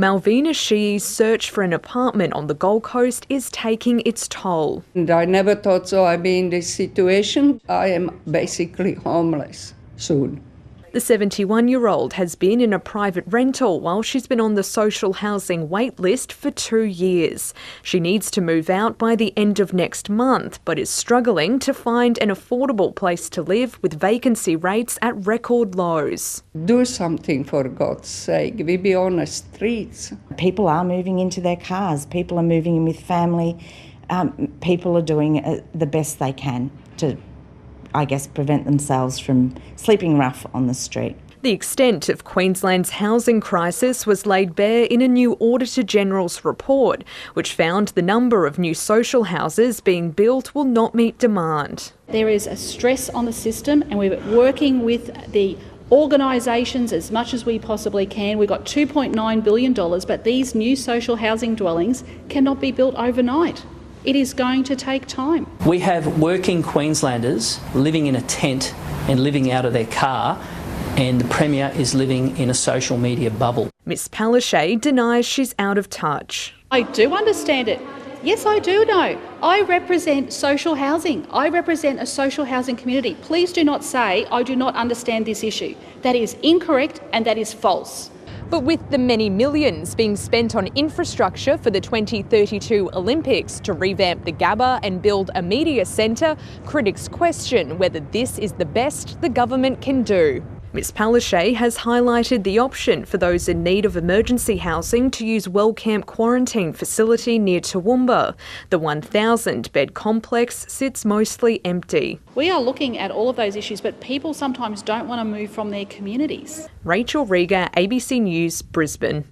Malvina Sheehy's search for an apartment on the Gold Coast is taking its toll. And I never thought so I'd be in this situation. I am basically homeless soon. The 71-year-old has been in a private rental while she's been on the social housing wait list for 2 years. She needs to move out by the end of next month, but is struggling to find an affordable place to live with vacancy rates at record lows. Do something for God's sake. We be on the streets. People are moving into their cars. People are moving in with family. People are doing the best they can to, I guess, prevent themselves from sleeping rough on the street. The extent of Queensland's housing crisis was laid bare in a new Auditor-General's report, which found the number of new social houses being built will not meet demand. There is a stress on the system, and we're working with the organisations as much as we possibly can. We've got $2.9 billion, but these new social housing dwellings cannot be built overnight. It is going to take time. We have working Queenslanders living in a tent and living out of their car, and the Premier is living in a social media bubble. Ms Palaszczuk denies she's out of touch. I do understand it. Yes, I do know. I represent social housing. I represent a social housing community. Please do not say I do not understand this issue. That is incorrect and that is false. But with the many millions being spent on infrastructure for the 2032 Olympics to revamp the Gabba and build a media centre, critics question whether this is the best the government can do. Ms Palaszczuk has highlighted the option for those in need of emergency housing to use Wellcamp quarantine facility near Toowoomba. The 1,000-bed complex sits mostly empty. We are looking at all of those issues, but people sometimes don't want to move from their communities. Rachel Rieger, ABC News, Brisbane.